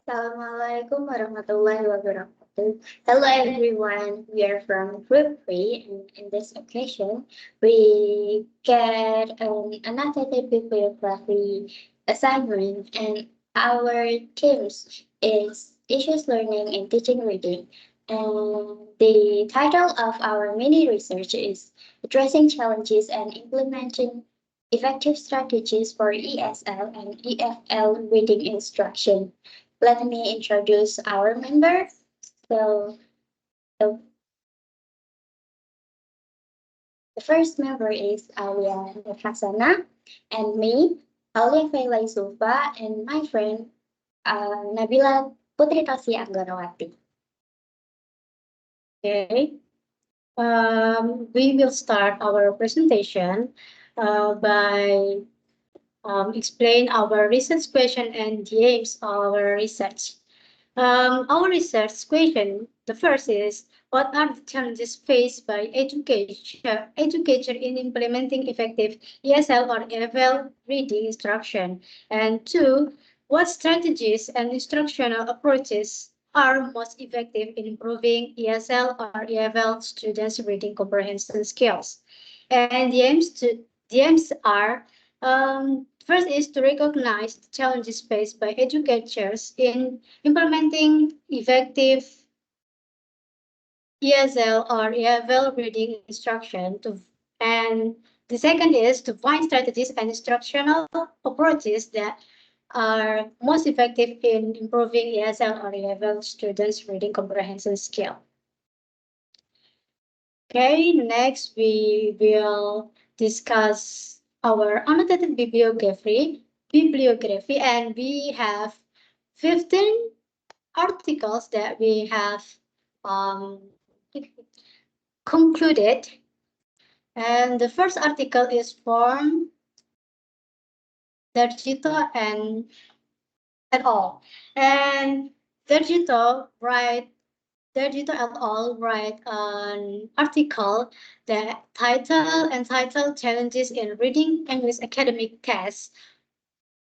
Assalamualaikum warahmatullahi wabarakatuh. Hello everyone, we are from Putri, and in this occasion, we get another bibliography assignment, and our themes is issues learning and teaching reading. And the title of our mini research is addressing challenges and implementing effective strategies for ESL and EFL reading instruction. Let me introduce our members. So the, the first member is Auliya Nur Khasanah, and me, Failaih Zulfa, and my friend Nabila Putri Tosi Anggoro Wati. Okay, we will start our presentation by explain our research question and the aims of our research. Our research question, the first is, what are the challenges faced by education in implementing effective ESL or EFL reading instruction? And two, what strategies and instructional approaches are most effective in improving ESL or EFL students' reading comprehension skills? And the aims are first is to recognize the challenges faced by educators in implementing effective ESL or EFL reading instruction and the second is to find strategies and instructional approaches that are most effective in improving ESL or EFL students' reading comprehension skill. Okay, next we will discuss our annotated bibliography, and we have 15 articles that we have um, concluded. And the first article is from Darjito and et al. And Darjito write Darjito et al. Write an article that entitled Challenges in Reading English Academic Tests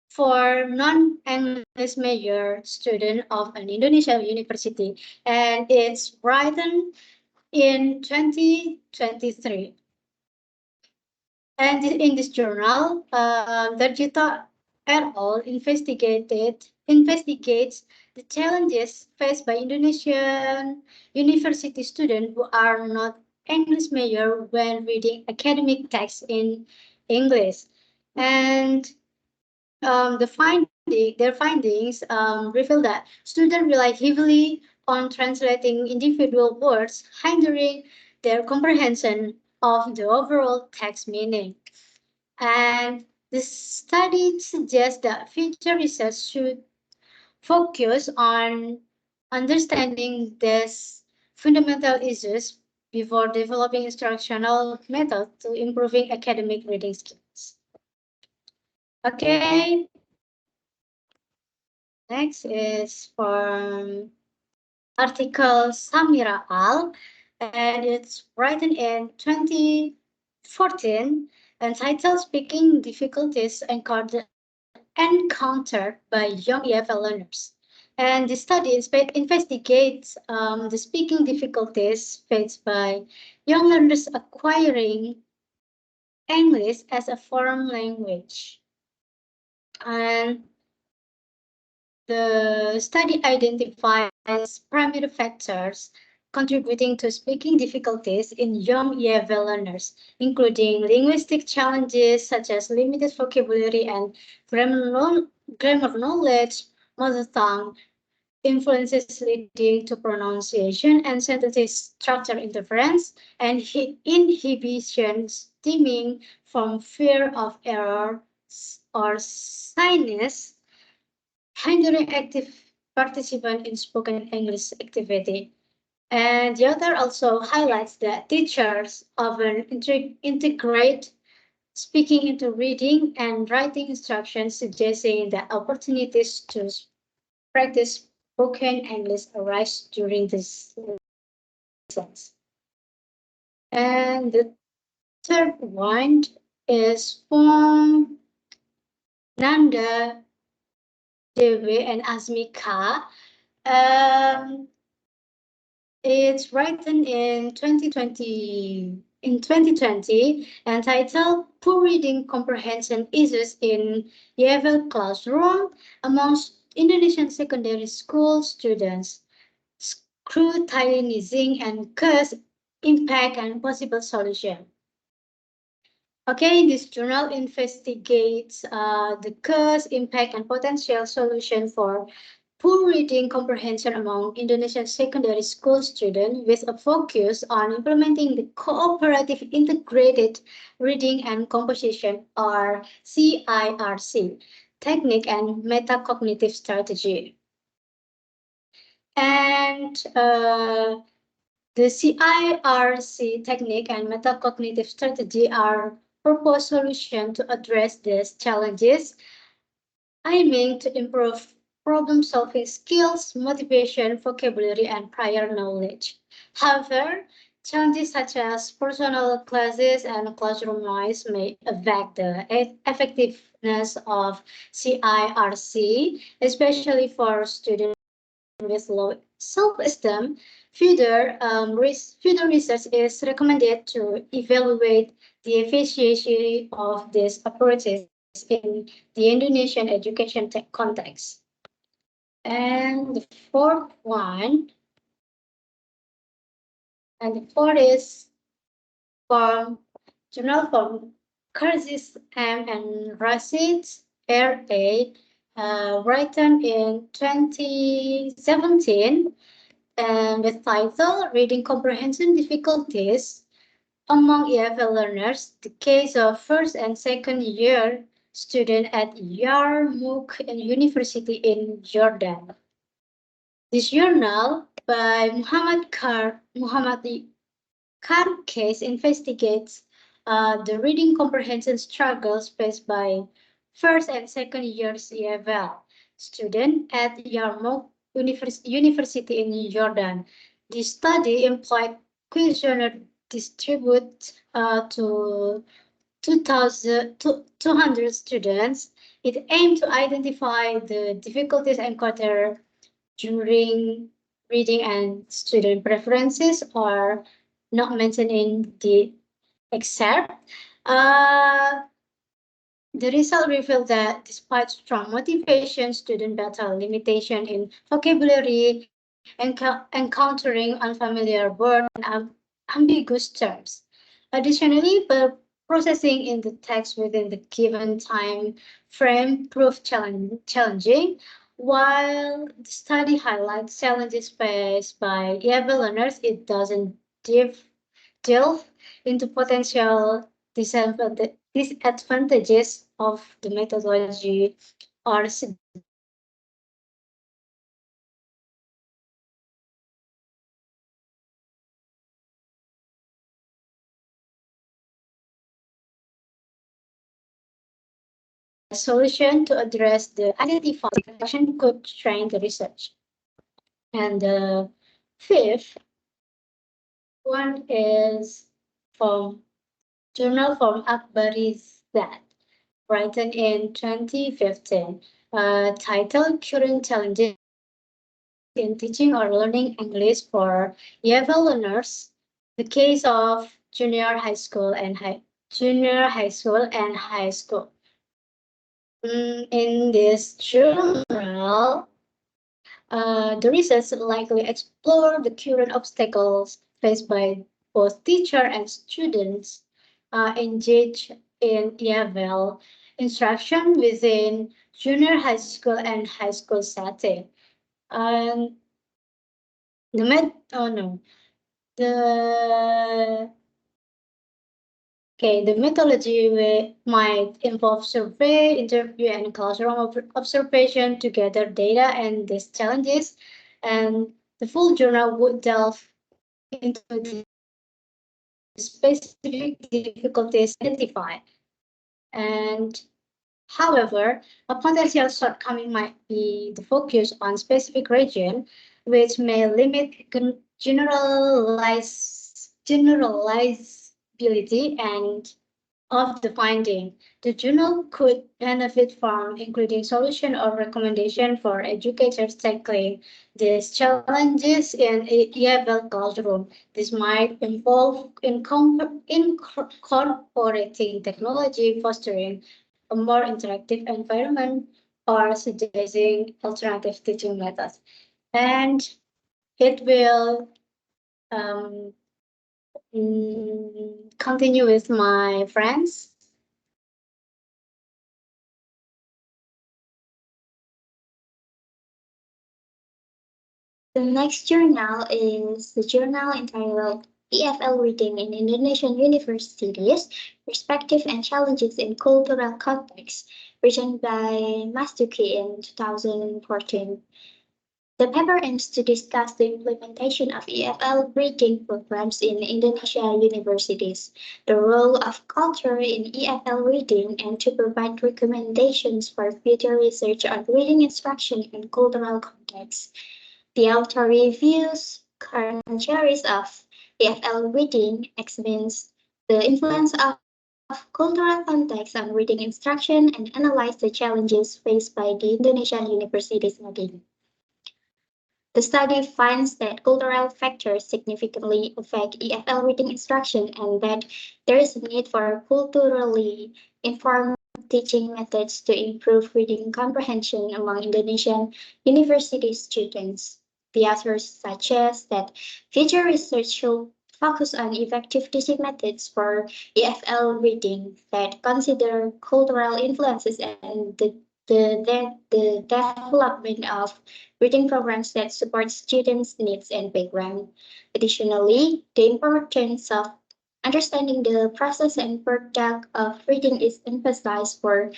for non-English major student of an Indonesian university, and it's written in 2023. And in this journal, Darjito et al. Investigates the challenges faced by Indonesian university students who are not English major when reading academic texts in English. And their findings reveal that students rely heavily on translating individual words, hindering their comprehension of the overall text meaning. And the study suggests that future research should focus on understanding these fundamental issues before developing instructional methods to improving academic reading skills. Okay, next is from article Samira Al, and it's written in 2014 entitled Speaking Difficulties Encountered by Young EFL Learners. And the study investigates the speaking difficulties faced by young learners acquiring English as a foreign language. And the study identifies primary factors contributing to speaking difficulties in young EFL learners, including linguistic challenges such as limited vocabulary and grammar knowledge, mother tongue, influences leading to pronunciation and sentence structure interference, and inhibition stemming from fear of error or shyness hindering active participant in spoken English activity. And the author also highlights that teachers often integrate speaking into reading and writing instructions, suggesting that opportunities to practice spoken English arise during this lessons. And the third one is from Nanda Dewi and Asmika. Um, it's written in 2020 entitled Poor Reading Comprehension Issues in Yevel Classroom amongst Indonesian secondary school students, scrutinizing and cause impact and possible solution. Okay, this journal investigates the cause, impact, and potential solution for poor reading comprehension among Indonesian secondary school students with a focus on implementing the cooperative integrated reading and composition or CIRC technique and metacognitive strategy. And the CIRC technique and metacognitive strategy are proposed solutions to address these challenges, aiming to improve problem-solving skills, motivation, vocabulary, and prior knowledge. However, challenges such as personal classes and classroom noise may affect the effectiveness of CIRC, especially for students with low self-esteem. Further research is recommended to evaluate the efficiency of these approaches in the Indonesian education context. And the fourth one, and the fourth is from journal from Karzis M. and Rashid R.A., written in 2017, and with title Reading Comprehension Difficulties Among EFL Learners, the case of first and second year student at Yarmouk University in Jordan. This journal by Muhammad case investigates the reading comprehension struggles faced by first and second years EFL student at Yarmouk University in Jordan. The study employed questionnaire distributed to 200 students. It aimed to identify the difficulties encountered during reading and student preferences are not mentioned in the excerpt. Uh, the result revealed that despite strong motivation, students battle limitation in vocabulary, encountering unfamiliar words and ambiguous terms. Additionally, processing in the text within the given time frame proved challenging. While the study highlights challenges faced by EABL learners, it doesn't delve into potential disadvantages of the methodology or suggesting solution to address the identified action could train the research. And the fifth one is from Journal from Akbarizat, written in 2015, titled Current Challenges in Teaching or Learning English for EFL Learners, the case of junior high school and high school. In this journal, the research likely explore the current obstacles faced by both teacher and students engaged in EFL instruction within junior high school and high school setting. And the met oh no the Okay, the methodology might involve survey, interview, and classroom observation to gather data and these challenges. And the full journal would delve into the specific difficulties identified. And however, a potential shortcoming might be the focus on specific region, which may limit generalizability and of the finding. The journal could benefit from including solution or recommendation for educators tackling these challenges in EFL classroom. This might involve incorporating technology, fostering a more interactive environment, or suggesting alternative teaching methods. And it will um, continue with my friends. The next journal is the journal entitled EFL Reading in Indonesian Universities, Perspective and Challenges in Cultural Context, written by Mastuki in 2014. The paper aims to discuss the implementation of EFL reading programs in Indonesia universities, the role of culture in EFL reading, and to provide recommendations for future research on reading instruction in cultural contexts. The author reviews current theories of EFL reading, examines the influence of cultural context on reading instruction, and analyze the challenges faced by the Indonesian university studying. The study finds that cultural factors significantly affect EFL reading instruction and that there is a need for culturally informed teaching methods to improve reading comprehension among Indonesian university students. The authors suggest that future research should focus on effective teaching methods for EFL reading that consider cultural influences and the development of reading programs that support students' needs and background. Additionally, the importance of understanding the process and product of reading is emphasized for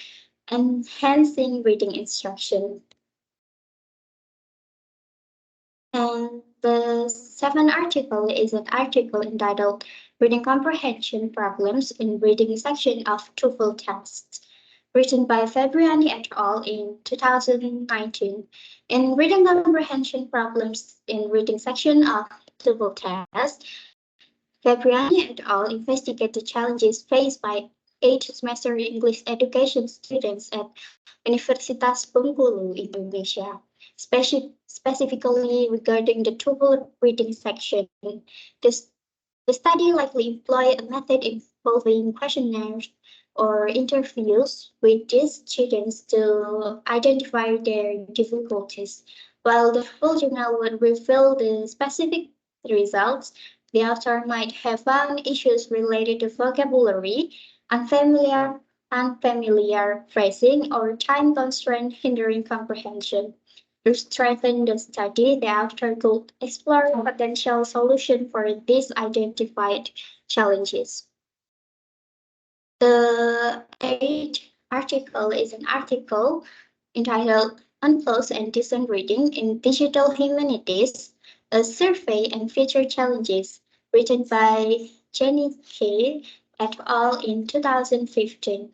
enhancing reading instruction. And the seventh article is an article entitled Reading Comprehension Problems in Reading section of TOEFL tests, written by Fabriani et al. In 2019. In Reading Comprehension Problems in Reading section of TOEFL test, Fabriani et al. Investigate the challenges faced by 8th-semester English education students at Universitas Bengkulu, Indonesia, specifically regarding the TOEFL reading section. This, the study likely employed a method involving questionnaires or interviews with these students to identify their difficulties. While the full journal would reveal the specific results, the author might have found issues related to vocabulary, unfamiliar unfamiliar phrasing, or time constraint hindering comprehension. To strengthen the study, the author could explore potential solutions for these identified challenges. The eighth article is an article entitled Unclosed and Decent Reading in Digital Humanities, a Survey and Future Challenges, written by Jenny K. et al. In 2015.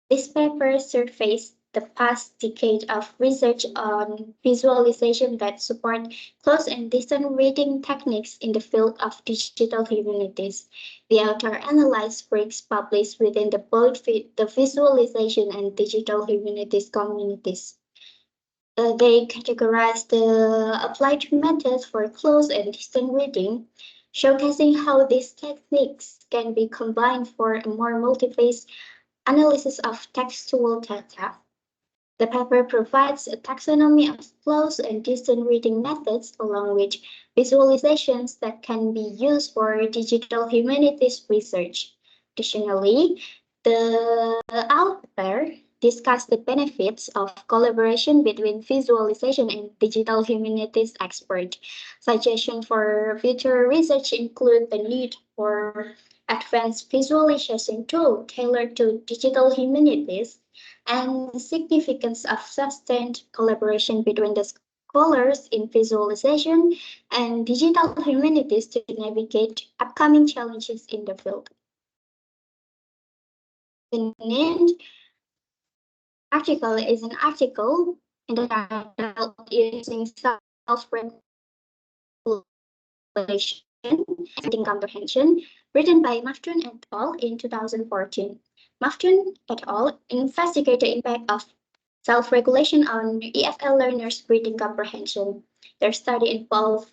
This paper surfaced the past decade of research on visualization that support close and distant reading techniques in the field of digital humanities. The author analyzed works published within the visualization and digital humanities communities. They categorize the applied methods for close and distant reading, showcasing how these techniques can be combined for a more multi-phase analysis of textual data. The paper provides a taxonomy of close and distant reading methods along with visualizations that can be used for digital humanities research. Additionally, the author discussed the benefits of collaboration between visualization and digital humanities experts. Suggestions for future research include the need for advanced visualization tool tailored to digital humanities and the significance of sustained collaboration between the scholars in visualization and digital humanities to navigate upcoming challenges in the field. The named article is an article entitled Using Self-Regulation and Reading Comprehension, written by Maftun et al. In 2014. Maftun et al. Investigated the impact of self-regulation on EFL learners' reading comprehension. Their study involved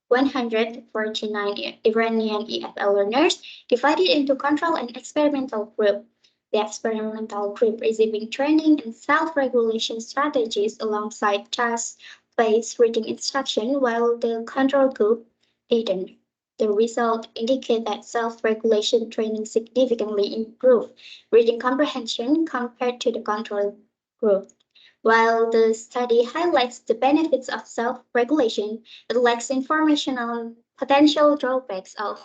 149 Iranian EFL learners divided into control and experimental group. The experimental group receiving training in self-regulation strategies alongside task-based reading instruction, while the control group didn't. The result indicate that self-regulation training significantly improved reading comprehension compared to the control group. While the study highlights the benefits of self-regulation, it lacks information on potential drawbacks of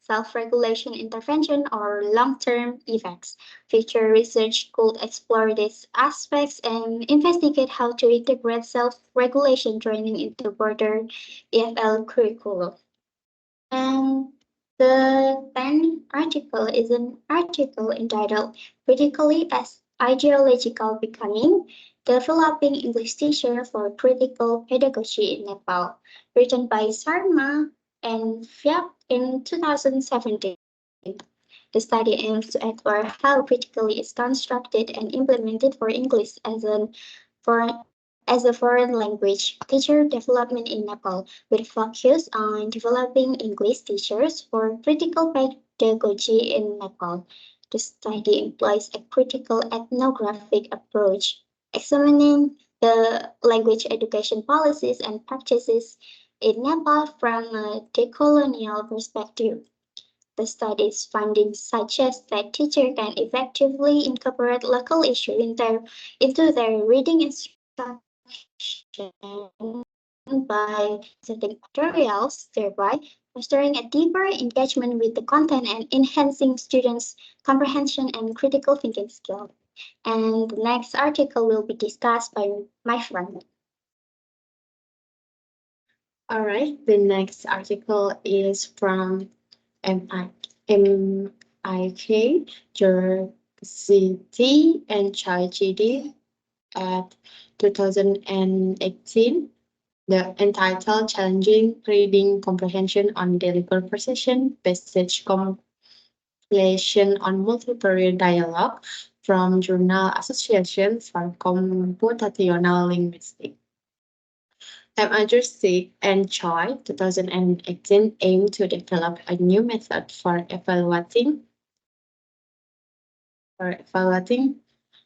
self-regulation intervention or long-term effects. Future research could explore these aspects and investigate how to integrate self-regulation training into broader EFL curriculum. And the 10th article is an article entitled Critically as Ideological Becoming, Developing English Teacher for Critical Pedagogy in Nepal, written by Sarma and Fyap in 2017. The study aims to explore how critically is constructed and implemented for English as a foreign language teacher development in Nepal, with focus on developing English teachers for critical pedagogy in Nepal. The study employs a critical ethnographic approach, examining the language education policies and practices in Nepal from a decolonial perspective. The study's findings suggest that teachers can effectively incorporate local issues into their reading instruction by setting materials, thereby fostering a deeper engagement with the content and enhancing students' comprehension and critical thinking skill. And the next article will be discussed by my friend. All right, the next article is from MIK, City and GD at 2018. The entitled Challenging Reading Comprehension on Daily Conversation, Passage Compilation on Multivariate Dialogue from Journal Association for Computational Linguistics. MIC and Choi 2018 aim to develop a new method for evaluating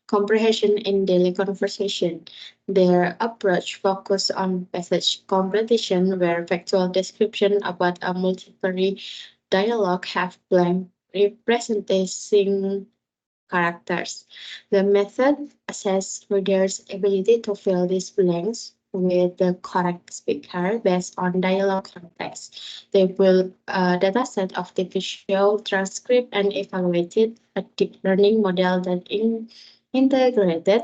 comprehension in daily conversation. Their approach focuses on passage completion, where factual description about a multivariate dialogue have blank representing characters. The method assesses readers' ability to fill these blanks with the correct speaker based on dialogue context. They build a dataset of the visual transcript and evaluated a deep learning model that integrated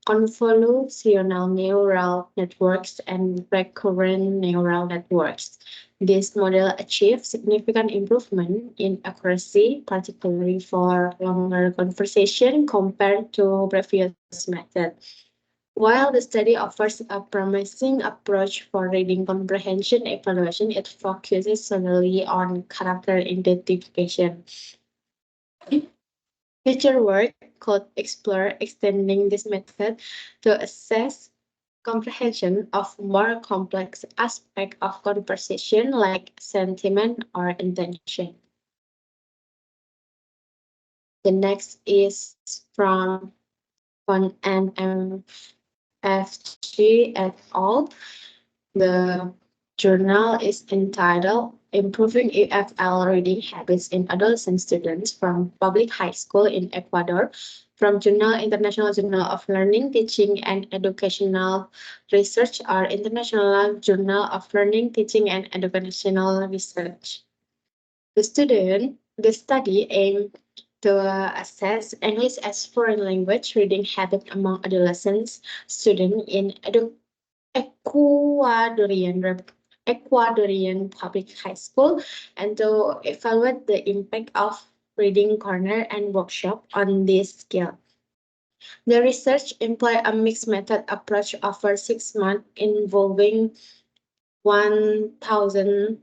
convolutional neural networks and recurrent neural networks. This model achieved significant improvement in accuracy, particularly for longer conversation compared to previous method. While the study offers a promising approach for reading comprehension evaluation, it focuses solely on character identification. Future work could explore extending this method to assess comprehension of more complex aspects of conversation like sentiment or intention. The next is from NMFG et al. The journal is entitled Improving EFL Reading Habits in Adolescent Students from Public High School in Ecuador, from International Journal of Learning, Teaching, and Educational Research, or International Journal of Learning, Teaching, and Educational Research. The study aimed to assess English as foreign language reading habit among adolescents students in Ecuadorian public high school, and to evaluate the impact of reading corner and workshop on this scale. The research employed a mixed method approach over 6 months involving 1,000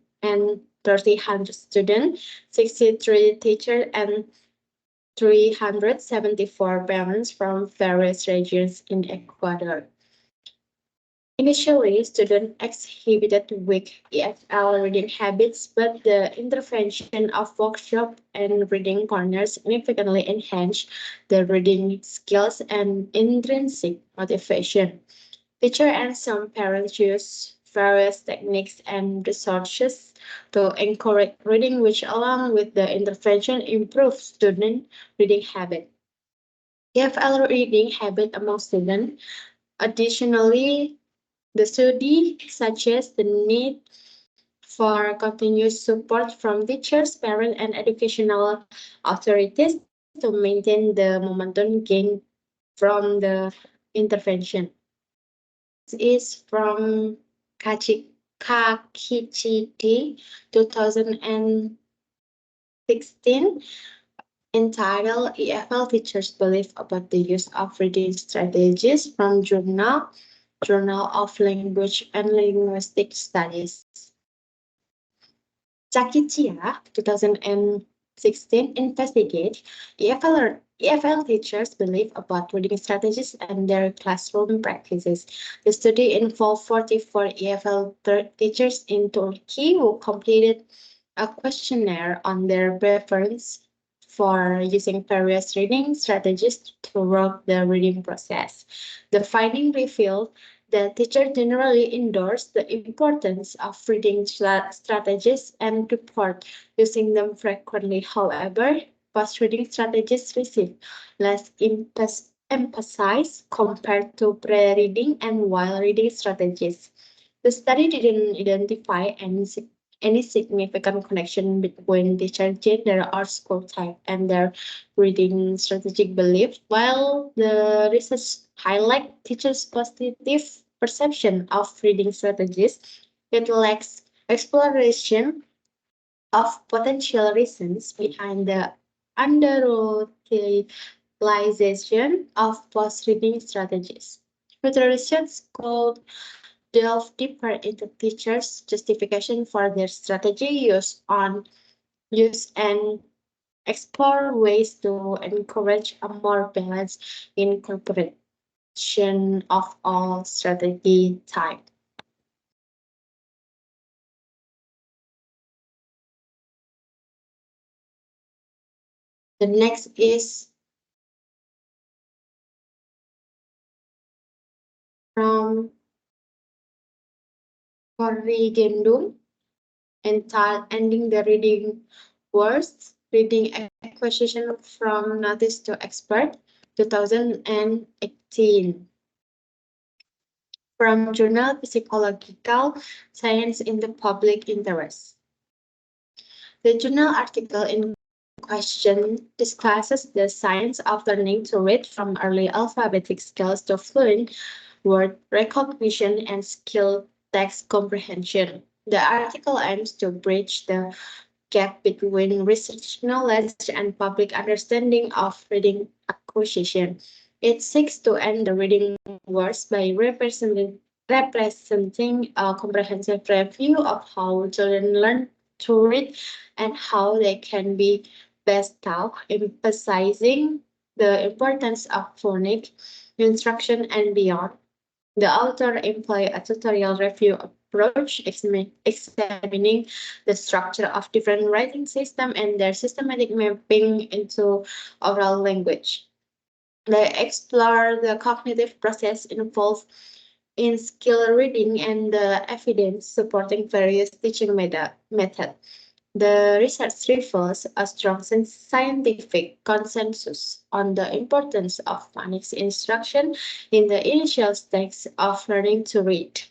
300 students, 63 teachers, and 374 parents from various regions in Ecuador. Initially, students exhibited weak EFL reading habits, but the intervention of workshop and reading corners significantly enhanced their reading skills and intrinsic motivation. Teachers and some parents use various techniques and resources to encourage reading, which, along with the intervention, improve student reading habit. EFL reading habit among students. Additionally, the study suggests the need for continuous support from teachers, parents, and educational authorities to maintain the momentum gained from the intervention. This is from Kakichiti 2016, entitled EFL Teachers' Belief About the Use of Reading Strategies from Journal of Language and Linguistic Studies. Chakichia 2016 investigate EFL teachers' belief about reading strategies and their classroom practices. The study involved 44 EFL teachers in Turkey who completed a questionnaire on their preference for using various reading strategies to work the reading process. The finding revealed that teachers generally endorse the importance of reading strategies and report using them frequently. However, post-reading strategies receive less emphasis compared to pre-reading and while reading strategies. The study didn't identify any significant connection between teacher gender or school type and their reading strategic beliefs, while the research highlight teachers' positive perception of reading strategies. It lacks exploration of potential reasons behind the underutilization of post-reading strategies. Further research could delve deeper into teachers' justification for their strategy use and explore ways to encourage a more balanced incorporation of all strategy types. The next is from Corrigendum, entitled Ending the Reading Wars, Reading Acquisition from Novice to Expert, 2018. From Journal Psychological Science in the Public Interest. The journal article in question discusses the science of learning to read from early alphabetic skills to fluent word recognition and skilled text comprehension. The article aims to bridge the gap between research knowledge and public understanding of reading acquisition. It seeks to end the reading wars by representing a comprehensive review of how children learn to read and how they can be best taught, emphasizing the importance of phonic instruction and beyond. The author employed a tutorial review approach, examining the structure of different writing systems and their systematic mapping into oral language. They explore the cognitive process involved in skill reading and the evidence supporting various teaching methods. The research reveals a strong scientific consensus on the importance of phonics instruction in the initial stage of learning to read.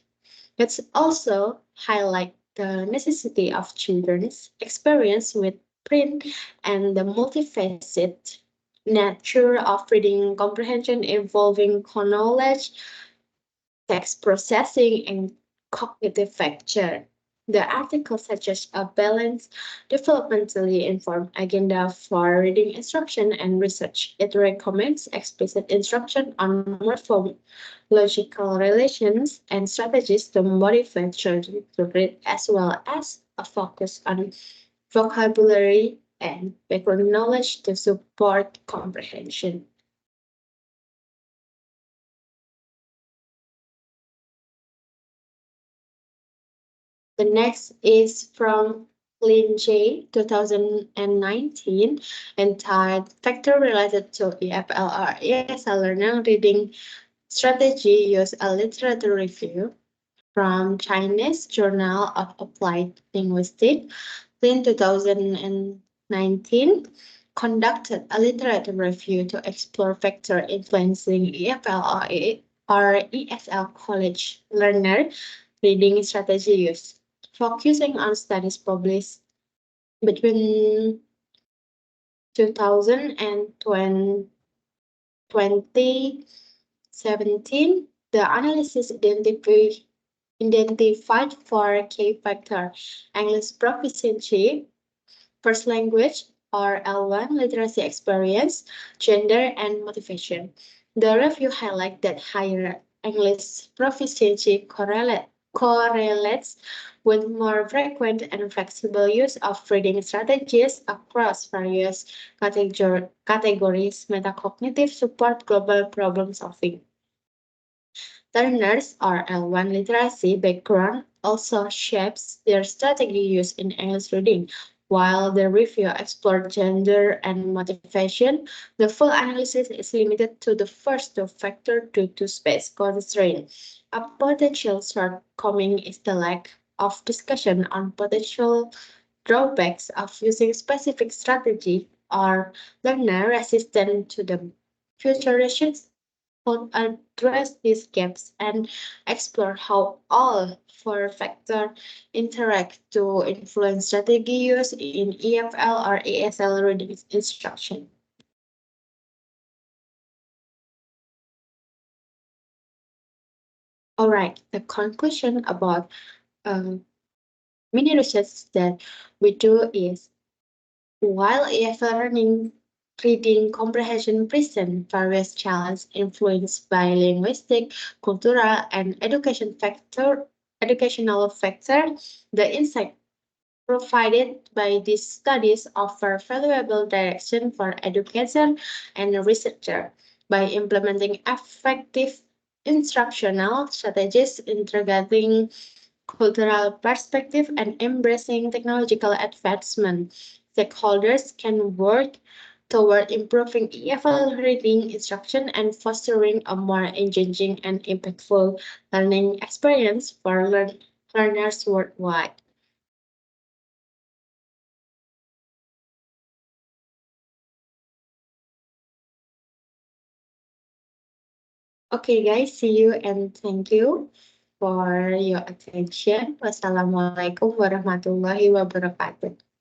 It also highlights the necessity of children's experience with print and the multifaceted nature of reading comprehension involving knowledge, text processing, and cognitive factor. The article suggests a balanced, developmentally informed agenda for reading instruction and research. It recommends explicit instruction on morphological relations and strategies to motivate children to read, as well as a focus on vocabulary and background knowledge to support comprehension. The next is from Lin J, 2019, entitled Factor Related to EFL or ESL Learning Reading Strategy Use a Literature Review from Chinese Journal of Applied Linguistics. In 2019, conducted a literature review to explore factors influencing or ESL college learner reading strategy use, focusing on studies published between 2000 and 2017. The analysis identified four key factors: English proficiency, first language or L1 literacy experience, gender, and motivation. The review highlights that higher English proficiency correlates with more frequent and flexible use of reading strategies across various categories, metacognitive support, global problem solving. Learners' or L1 literacy background also shapes their strategy used in English reading. While the review explored gender and motivation, the full analysis is limited to the first two factors due to space constraints. A potential shortcoming is the lack of discussion on potential drawbacks of using specific strategy or learner resistant to them. Future research could address these gaps and explore how all four factors interact to influence strategy use in EFL or ASL reading instruction. All right, the conclusion about um, mini research that we do is while EFL reading comprehension present various challenges influenced by linguistic, cultural, and educational factors, the insight provided by these studies offer valuable direction for educators and researchers by implementing effective instructional strategies, integrating cultural perspective, and embracing technological advancement. Stakeholders can work toward improving EFL reading instruction and fostering a more engaging and impactful learning experience for learners worldwide. Okay, guys, see you and thank you for your attention. Wassalamualaikum warahmatullahi wabarakatuh.